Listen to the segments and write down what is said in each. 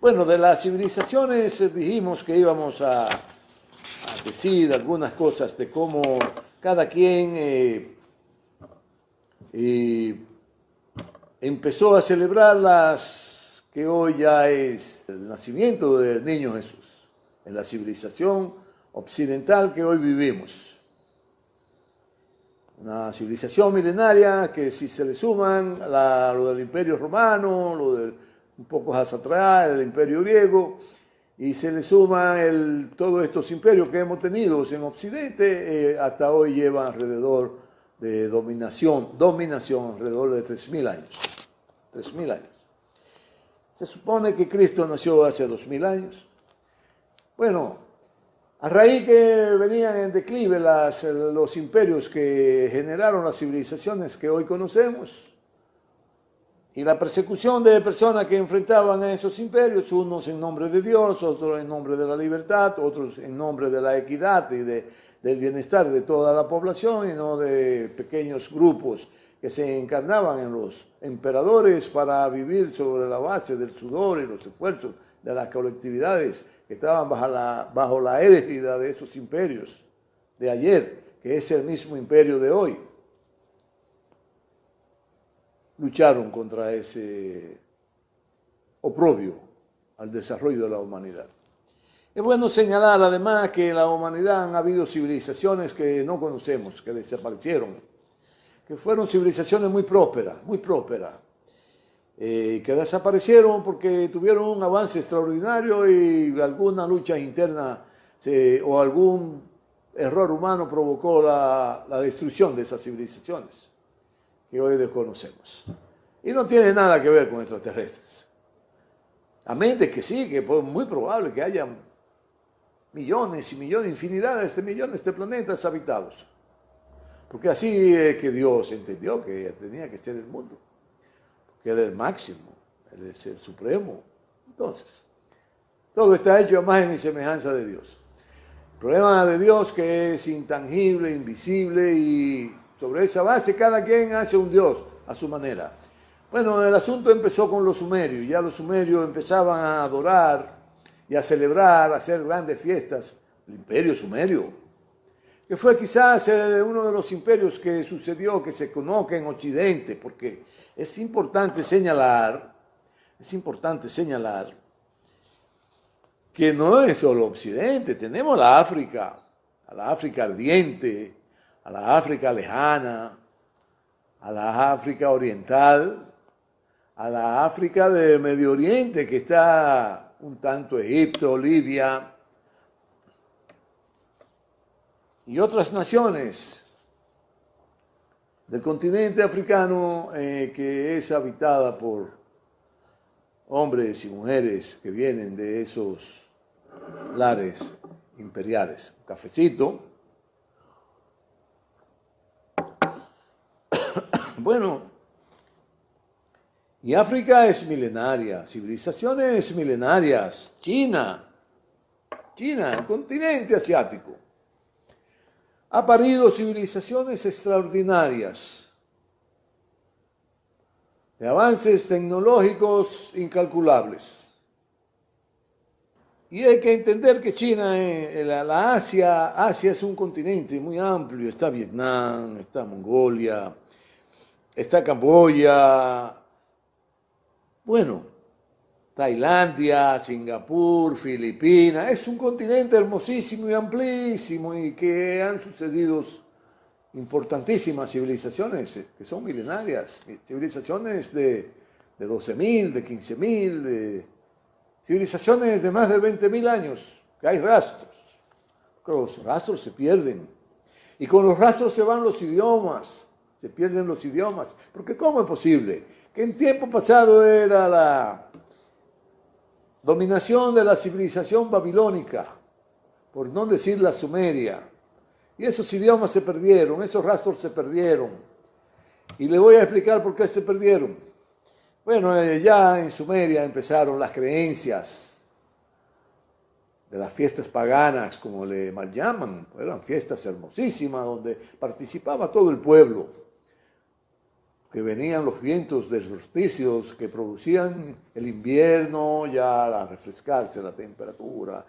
Bueno, de las civilizaciones dijimos que íbamos a decir algunas cosas de cómo cada quien empezó a celebrar las que hoy ya es el nacimiento del niño Jesús, en la civilización occidental que hoy vivimos. Una civilización milenaria que si se le suman lo del Imperio Romano, un poco hacia atrás, el Imperio Griego, y se le suman todos estos imperios que hemos tenido en Occidente, hasta hoy lleva alrededor de dominación alrededor de 3.000 años. 3.000 años. Se supone que Cristo nació hace 2.000 años. Bueno, a raíz que venían en declive los imperios que generaron las civilizaciones que hoy conocemos, y la persecución de personas que enfrentaban a esos imperios, unos en nombre de Dios, otros en nombre de la libertad, otros en nombre de la equidad y del bienestar de toda la población, y no de pequeños grupos que se encarnaban en los emperadores para vivir sobre la base del sudor y los esfuerzos de las colectividades que estaban bajo la égida de esos imperios de ayer, que es el mismo imperio de hoy. Lucharon contra ese oprobio al desarrollo de la humanidad. Es bueno señalar además que en la humanidad han habido civilizaciones que no conocemos, que desaparecieron, que fueron civilizaciones muy prósperas, que desaparecieron porque tuvieron un avance extraordinario y alguna lucha interna o algún error humano provocó la destrucción de esas civilizaciones que hoy desconocemos. Y no tiene nada que ver con extraterrestres. A mente que sí, que es muy probable que haya millones y millones, infinidades de millones de planetas habitados. Porque así es que Dios entendió que tenía que ser el mundo. Porque Él es el máximo, Él es el supremo. Entonces, todo está hecho a imagen y semejanza de Dios. El problema de Dios que es intangible, invisible, y sobre esa base cada quien hace un Dios a su manera. Bueno, el asunto empezó con los sumerios. Ya los sumerios empezaban a adorar y a celebrar, a hacer grandes fiestas. El imperio sumerio, que fue quizás uno de los imperios que sucedió, que se conoce en Occidente, porque es importante señalar que no es solo Occidente. Tenemos la África, a la África ardiente, a la África lejana, a la África oriental, a la África del Medio Oriente, que está un tanto Egipto, Libia, y otras naciones del continente africano que es habitada por hombres y mujeres que vienen de esos lares imperiales. Un cafecito. Bueno, y África es milenaria, civilizaciones milenarias. China, el continente asiático, ha parido civilizaciones extraordinarias, de avances tecnológicos incalculables. Y hay que entender que China, Asia es un continente muy amplio. Está Vietnam, está Mongolia, está Camboya, bueno, Tailandia, Singapur, Filipinas. Es un continente hermosísimo y amplísimo, y que han sucedido importantísimas civilizaciones que son milenarias, civilizaciones de 12.000, de 15.000, de civilizaciones de más de 20.000 años, que hay rastros. Pero los rastros se pierden, y con los rastros se van los idiomas, se pierden los idiomas, porque ¿cómo es posible que en tiempo pasado era la dominación de la civilización babilónica, por no decir la sumeria, y esos idiomas se perdieron, esos rastros se perdieron? Y le voy a explicar por qué se perdieron. Bueno, ya en Sumeria empezaron las creencias de las fiestas paganas, como le mal llaman. Eran fiestas hermosísimas donde participaba todo el pueblo. que venían los vientos de solsticios que producían el invierno, ya al refrescarse la temperatura,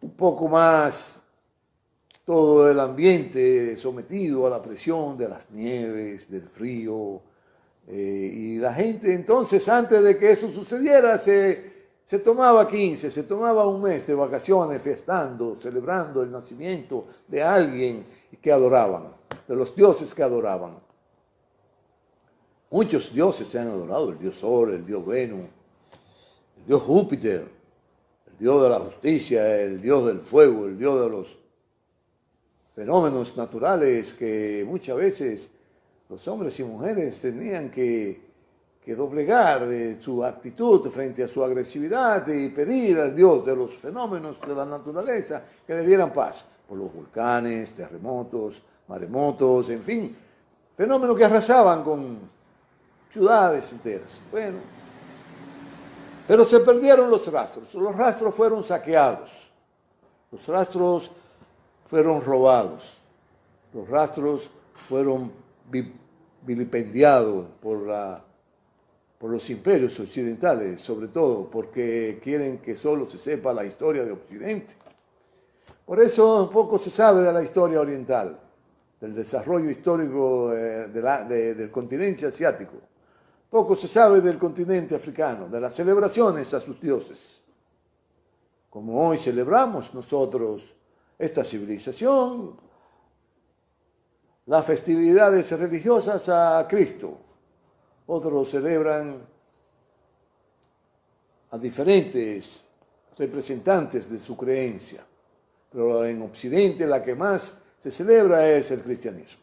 un poco más todo el ambiente sometido a la presión de las nieves, del frío, y la gente entonces, antes de que eso sucediera, se tomaba 15, se tomaba un mes de vacaciones, fiestando, celebrando el nacimiento de alguien que adoraban, de los dioses que adoraban. Muchos dioses se han adorado, el dios Sol, el dios Venus, el dios Júpiter, el dios de la justicia, el dios del fuego, el dios de los fenómenos naturales que muchas veces los hombres y mujeres tenían que doblegar su actitud frente a su agresividad y pedir al Dios de los fenómenos de la naturaleza que le dieran paz, por los volcanes, terremotos, maremotos, en fin, fenómenos que arrasaban con ciudades enteras. Bueno, pero se perdieron los rastros fueron saqueados, los rastros fueron robados, los rastros fueron vilipendiados por los imperios occidentales, sobre todo porque quieren que solo se sepa la historia de Occidente. Por eso poco se sabe de la historia oriental, del desarrollo histórico del continente asiático. Poco se sabe del continente africano, de las celebraciones a sus dioses. Como hoy celebramos nosotros esta civilización, las festividades religiosas a Cristo. Otros celebran a diferentes representantes de su creencia, pero en Occidente la que más se celebra es el cristianismo.